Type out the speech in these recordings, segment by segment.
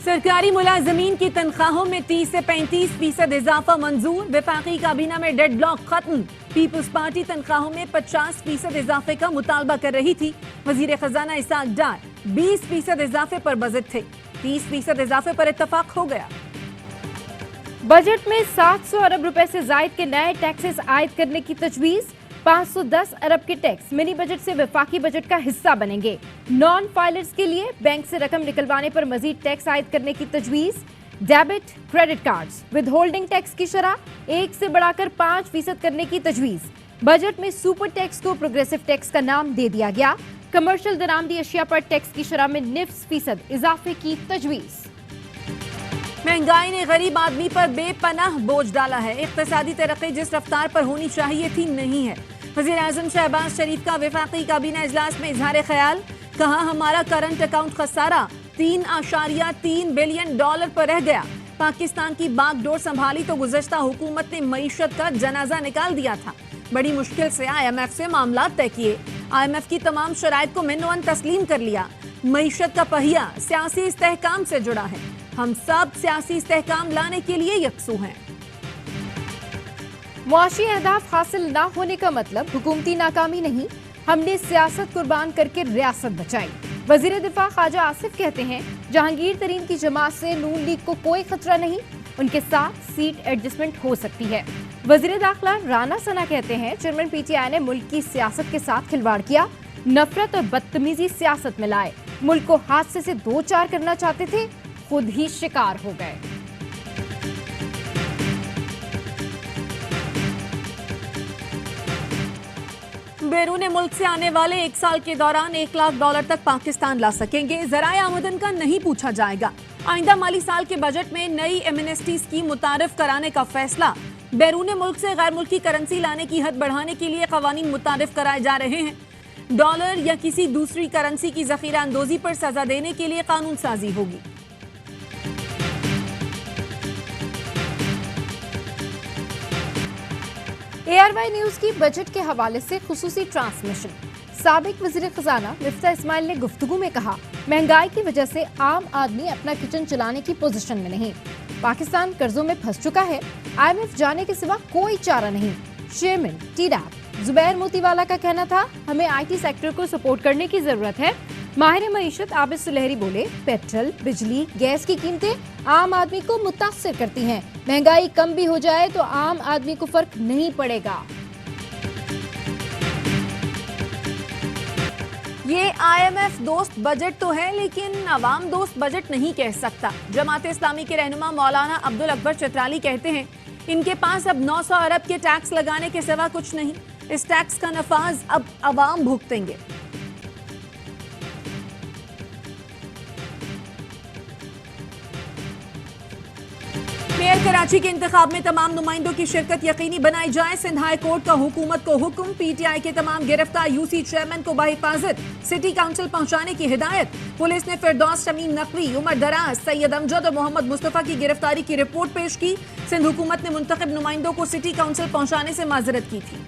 सरकारी मुलाजमीन की तनख्वाहों में 30 से 35% इजाफा मंजूर। वफाकी काबीना में डेडलॉक खत्म। पीपल्स पार्टी तनख्वाहों में 50% इजाफे का मुतालबा कर रही थी। वजीर खजाना इसाक डार 20% इजाफे पर बजट थे। 30% इजाफे पर इत्तफाक हो गया। बजट में 700 अरब रुपए से जायद के नए टैक्सेस आयद करने की तजवीज। 510 अरब के टैक्स मिनी बजट से वफाकी बजट का हिस्सा बनेंगे। नॉन फाइलर्स के लिए बैंक से रकम निकलवाने पर मजीद टैक्स आयद करने की तजवीज। Debit credit cards with holding tax की शरह 1 से बढ़ाकर 5% करने की तजवीज। बजट में सुपर टैक्स को प्रोग्रेसिव टैक्स का नाम दे दिया गया। कमर्शियल दरामदी अशिया पर टैक्स की शरह में 9% इजाफे की तजवीज। महंगाई ने गरीब आदमी पर बेपनाह बोझ डाला है। इक्तिसादी तरक्की जिस रफ्तार पर होनी चाहिए थी नहीं है। वज़ीर आज़म शहबाज शरीफ का वफाकी काबीना इजलास में इजहार ख्याल। कहा हमारा करंट अकाउंट खसारा 3.3 बिलियन डॉलर पर रह गया। पाकिस्तान की बागडोर संभाली तो गुज़श्ता हुकूमत ने मईशत का जनाजा निकाल दिया था। बड़ी मुश्किल से IMF से मामला तय किए। IMF की तमाम शराइत को मिनवन तस्लीम कर लिया। मईशत का पहिया सियासी इस्तेहकाम से जुड़ा है। हम सब सियासी इस्तेहकाम लाने के लिए यकसू हैं। मुआशी अहदाफ हासिल न होने का मतलब हुकूमती नाकामी नहीं। हमने सियासत कुर्बान करके रियासत बचाई। वजीर दिफा ख्वाजा आसिफ कहते हैं जहांगीर तरीन की जमात से नून लीग को कोई खतरा नहीं। उनके साथ सीट एडजस्टमेंट हो सकती है। वजीर दाखिला राना सना कहते हैं चेयरमैन PTI ने मुल्क की सियासत के साथ खिलवाड़ किया। नफरत और बदतमीजी सियासत में लाए। मुल्क को हादसे से दो चार करना चाहते थे, खुद ही शिकार हो गए। बैरून मुल्क से आने वाले 1 साल के दौरान $1 लाख तक पाकिस्तान ला सकेंगे। ज़राए आमदन का नहीं पूछा जाएगा। आइंदा माली साल के बजट में नई एमनेस्टी स्कीम मुतारिफ कराने का फैसला। बैरून मुल्क से गैर मुल्की करेंसी लाने की हद बढ़ाने के लिए कवानीन मुतारिफ कराए जा रहे हैं। डॉलर या किसी दूसरी करेंसी की जखीरा अंदोजी पर सजा देने के लिए कानून साजी होगी। ARY न्यूज की बजट के हवाले से खुसूसी ट्रांसमिशन। साबिक वजीर खजाना मिफ्ता इस्माइल ने गुफ्तगू में कहा महंगाई की वजह से आम आदमी अपना किचन चलाने की पोजीशन में नहीं। पाकिस्तान कर्जों में फंस चुका है। IMF जाने के सिवा कोई चारा नहीं। चेयरमैन TDAP जुबैर मोतीवाला का कहना था हमें IT सेक्टर को सपोर्ट करने की जरूरत है। माहिर मईशत आबिद सुलहरी बोले पेट्रोल बिजली गैस की कीमतें आम आदमी को मुतासिर करती हैं। महंगाई कम भी हो जाए तो आम आदमी को फर्क नहीं पड़ेगा। ये IMF दोस्त बजट तो है लेकिन अवाम दोस्त बजट नहीं कह सकता। जमात इस्लामी के रहनुमा मौलाना अब्दुल अकबर चतराली कहते हैं इनके पास अब 900 अरब के टैक्स लगाने के सिवा कुछ नहीं। इस टैक्स का नफाज अब अवाम भुगतेंगे। मेयर कराची के इंतखाब में तमाम नुमाइंदों की शिरकत यकीनी बनाई जाए। सिंध हाई कोर्ट का हुकूमत को हुक्म। PTI के तमाम गिरफ्तार UC चेयरमैन को बाहिफाजत सिटी काउंसिल पहुंचाने की हिदायत। पुलिस ने फिरदौस शमीम नकवी उमर दराज सैयद अमजद और मोहम्मद मुस्तफा की गिरफ्तारी की रिपोर्ट पेश की। सिंध हुकूमत ने मुंतखब नुमाइंदों को सिटी काउंसिल पहुंचाने से माजरत की थी।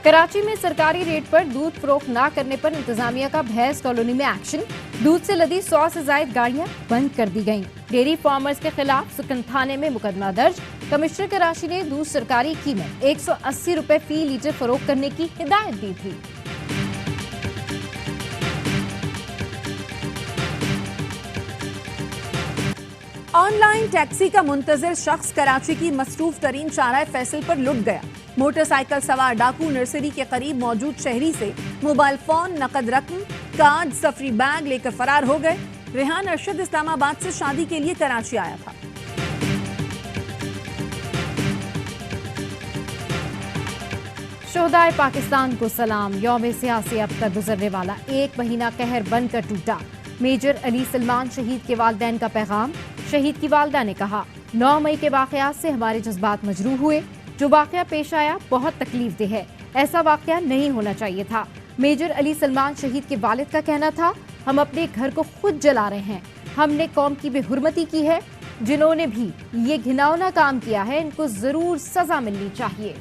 कराची में सरकारी रेट पर दूध फरोख्त न करने पर इंतजामिया का भैंस कॉलोनी में एक्शन। दूध से लदी 100 से ज्यादा गाड़ियां बंद कर दी गईं। डेयरी फार्मर्स के खिलाफ सुकन थाने में मुकदमा दर्ज। कमिश्नर कराची ने दूध सरकारी कीमत 180 रुपए फी लीटर फरोख्त करने की हिदायत दी थी। ऑनलाइन टैक्सी का मुंतजर शख्स कराची की मसरूफ तरीन चाराए फैसल पर लुट गया। मोटरसाइकिल सवार डाकू नर्सरी के करीब मौजूद शहरी से मोबाइल फोन, नकद रकम, कार्ड, सफरी बैग लेकर फरार हो गए। रेहान अरशद इस्लामाबाद से शादी के लिए कराची आया था। शोहदाए पाकिस्तान को सलाम। यौम सियासी अब तक गुजरने वाला 1 महीना कहर बनकर टूटा। मेजर अली सलमान शहीद के वालिदैन का पैगाम। शहीद की वालदा ने कहा 9 मई के वाकयात से हमारे जज्बात मजरूह हुए। जो वाकया पेश आया बहुत तकलीफ देह है। ऐसा वाकया नहीं होना चाहिए था। मेजर अली सलमान शहीद के वालिद का कहना था हम अपने घर को खुद जला रहे हैं। हमने कौम की बेहुरमती की है। जिन्होंने भी ये घिनौना काम किया है इनको जरूर सजा मिलनी चाहिए।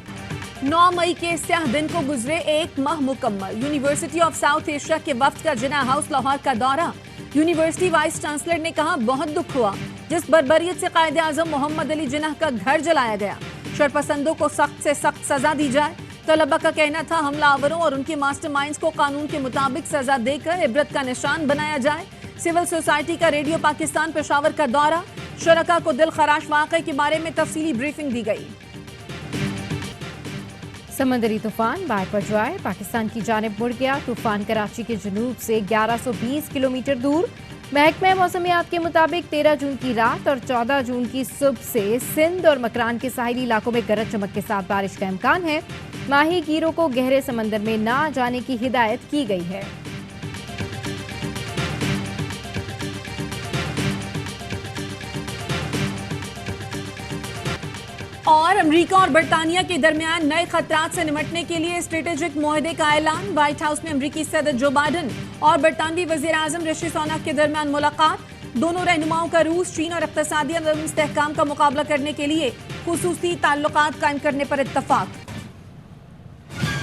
9 मई के स्याह दिन को गुजरे 1 माह मुकम्मल। यूनिवर्सिटी ऑफ साउथ एशिया के वफ्द का जिन्ना हाउस लाहौर का दौरा। यूनिवर्सिटी वाइस चांसलर ने कहा बहुत दुख हुआ जिस बर्बरियत से कायदे आजम मोहम्मद अली जिन्ना का घर जलाया गया। शरपसंदों को सख्त से सख्त सजा दी जाए। तलबा का कहना था हमलावरों और उनके मास्टरमाइंड्स को कानून के मुताबिक सजा देकर इबरत का निशान बनाया जाए। सिविल सोसाइटी का रेडियो पाकिस्तान पेशावर का दौरा। शरका को दिल खराश वाक़े के बारे में तफसीली ब्रीफिंग दी गई। समंदरी तूफान बायपरजॉय पाकिस्तान की जानिब मुड़ गया। तूफान कराची के जनूब से 1120 किलोमीटर दूर। महकमा मौसमियात के मुताबिक 13 जून की रात और 14 जून की सुबह से सिंध और मकरान के साहिली इलाकों में गरज चमक के साथ बारिश का इम्कान है। माही गिरों को गहरे समंदर में ना जाने की हिदायत की गई है। और अमेरिका और बरतानिया के दरमियान नए खतरात से निपटने के लिए स्ट्रेटेजिक मुआहदे का ऐलान। व्हाइट हाउस में अमेरिकी सदर जो बाइडन और बरतानवी वजीर आजम ऋषि सुनक के दरमियान मुलाकात। दोनों रहनुमाओं का रूस, चीन और इक़्तिसादी इस्तेहकाम का मुकाबला करने के लिए खुसूसी ताल्लुकात कायम करने पर इत्तफाक।